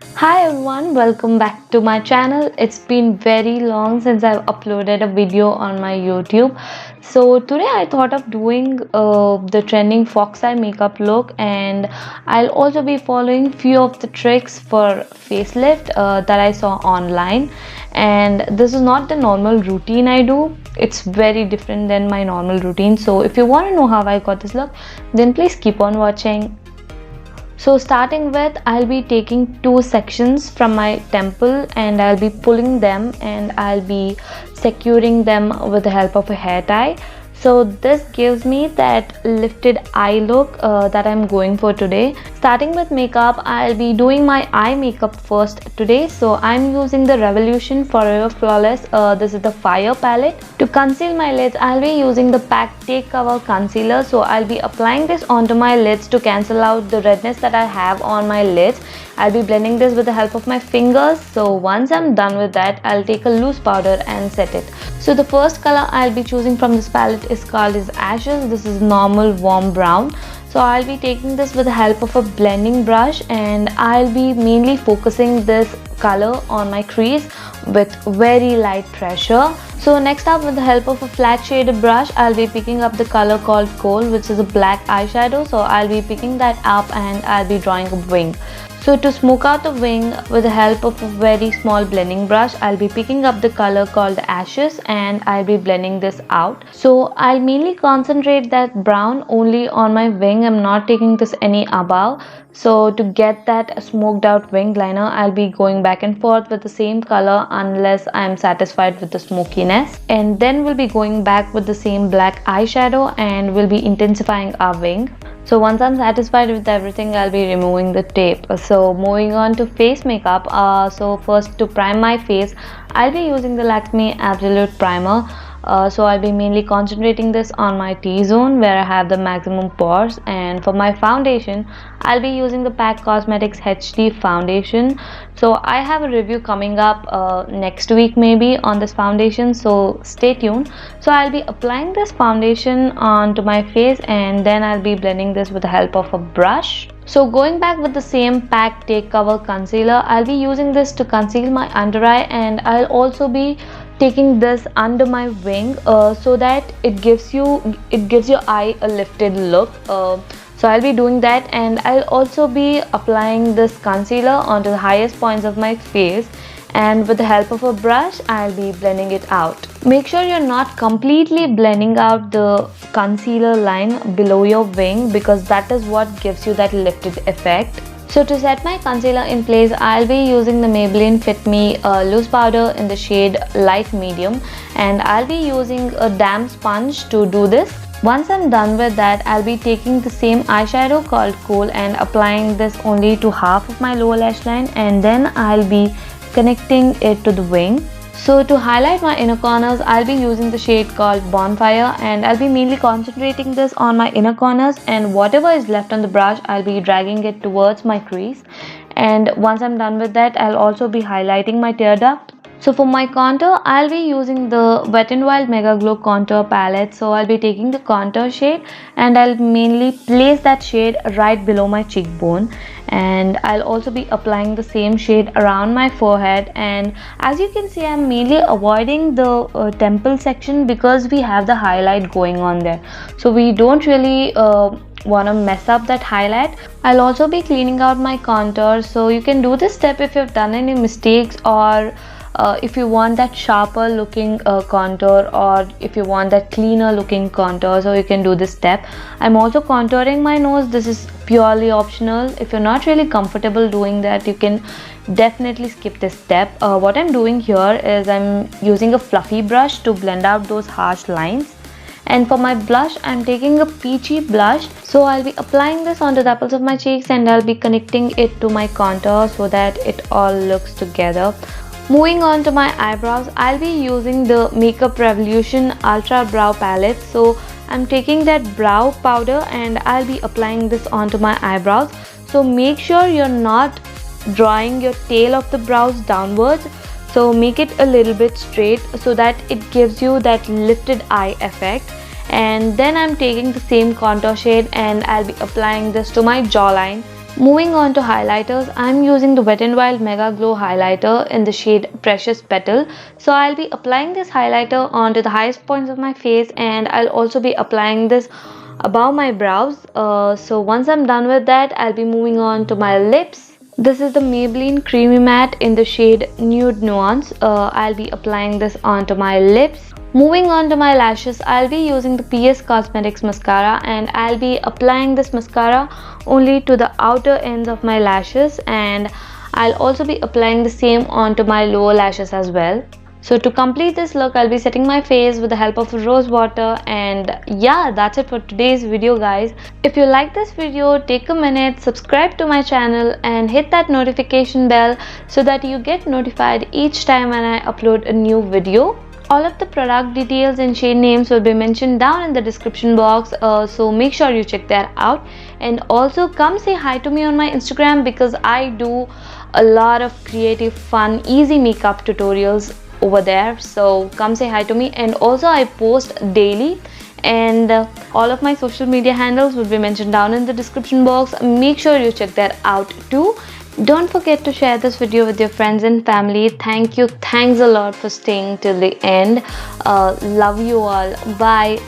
Hi everyone, welcome back to my channel. It's been very long since I've uploaded a video on my YouTube. So today I thought of doing the trending fox eye makeup look, and I'll also be following few of the tricks for facelift that I saw online. And this is not the normal routine I do. It's very different than my normal routine. So if you want to know how I got this look, then please keep on watching. So starting with, I'll be taking two sections from my temple and I'll be pulling them and I'll be securing them with the help of a hair tie. So this gives me that lifted eye look that I'm going for today. Starting with makeup, I'll be doing my eye makeup first today. So I'm using the Revolution Forever Flawless. This is the Fire palette. To conceal my lids, I'll be using the PAC Take Cover Concealer. So I'll be applying this onto my lids to cancel out the redness that I have on my lids. I'll be blending this with the help of my fingers. So once I'm done with that, I'll take a loose powder and set it. So the first color I'll be choosing from this palette is called as Ashes. This is normal warm brown. So I'll be taking this with the help of a blending brush and I'll be mainly focusing this color on my crease with very light pressure. So next up, with the help of a flat shaded brush, I'll be picking up the color called Coal, which is a black eyeshadow. So I'll be picking that up and I'll be drawing a wing. So to smoke out the wing with the help of a very small blending brush, I'll be picking up the color called Ashes and I'll be blending this out. So I'll mainly concentrate that brown only on my wing. I'm not taking this any above. So to get that smoked out wing liner, I'll be going back and forth with the same color unless I'm satisfied with the smokiness. And then we'll be going back with the same black eyeshadow and we'll be intensifying our wing. So once I'm satisfied with everything, I'll be removing the tape. So moving on to face makeup. So first, to prime my face, I'll be using the Lakme Absolute Primer. So I'll be mainly concentrating this on my T-zone where I have the maximum pores, and for my foundation I'll be using the PAC Cosmetics HD foundation. So I have a review coming up next week maybe on this foundation, so stay tuned. So I'll be applying this foundation onto my face and then I'll be blending this with the help of a brush. So going back with the same PAC Take Cover Concealer, I'll be using this to conceal my under eye, and I'll also be taking this under my wing so that it gives your eye a lifted look. So I'll be doing that, and I'll also be applying this concealer onto the highest points of my face, and with the help of a brush I'll be blending it out. Make sure you're not completely blending out the concealer line below your wing, because that is what gives you that lifted effect. So to set my concealer in place, I'll be using the Maybelline Fit Me loose powder in the shade light medium, and I'll be using a damp sponge to do this. Once I'm done with that, I'll be taking the same eyeshadow called Coal and applying this only to half of my lower lash line, and then I'll be connecting it to the wing. So to highlight my inner corners, I'll be using the shade called Bonfire, and I'll be mainly concentrating this on my inner corners, and whatever is left on the brush, I'll be dragging it towards my crease. And once I'm done with that, I'll also be highlighting my tear duct. So for my contour, I'll be using the Wet n Wild Mega Glow Contour Palette. So I'll be taking the contour shade and I'll mainly place that shade right below my cheekbone. And I'll also be applying the same shade around my forehead. And as you can see, I'm mainly avoiding the temple section because we have the highlight going on there. So we don't really want to mess up that highlight. I'll also be cleaning out my contour. So you can do this step if you've done any mistakes, or if you want that sharper looking contour, or if you want that cleaner looking contour, so you can do this step. I'm also contouring my nose. This is purely optional. If you're not really comfortable doing that, you can definitely skip this step. What I'm doing here is I'm using a fluffy brush to blend out those harsh lines. And for my blush, I'm taking a peachy blush. So I'll be applying this onto the apples of my cheeks and I'll be connecting it to my contour so that it all looks together. Moving on to my eyebrows, I'll be using the Makeup Revolution Ultra Brow Palette. So I'm taking that brow powder and I'll be applying this onto my eyebrows. So make sure you're not drawing your tail of the brows downwards. So make it a little bit straight so that it gives you that lifted eye effect. And then I'm taking the same contour shade and I'll be applying this to my jawline Moving on to highlighters, I'm using the Wet n Wild Mega Glow highlighter in the shade Precious Petal. So I'll be applying this highlighter onto the highest points of my face, and I'll also be applying this above my brows. So once I'm done with that, I'll be moving on to my lips. This is the Maybelline Creamy Matte in the shade Nude Nuance. I'll be applying this onto my lips. Moving on to my lashes, I'll be using the PS Cosmetics mascara, and I'll be applying this mascara only to the outer ends of my lashes, and I'll also be applying the same onto my lower lashes as well. So to complete this look, I'll be setting my face with the help of rose water, and yeah, that's it for today's video, guys. If you like this video, take a minute, subscribe to my channel and hit that notification bell so that you get notified each time when I upload a new video. All of the product details and shade names will be mentioned down in the description box, so make sure you check that out. And also come say hi to me on my Instagram, because I do a lot of creative, fun, easy makeup tutorials over there. So come say hi to me. And also I post daily, and all of my social media handles will be mentioned down in the description box. Make sure you check that out too. Don't forget to share this video with your friends and family. Thanks a lot for staying till the end. Love you all. Bye.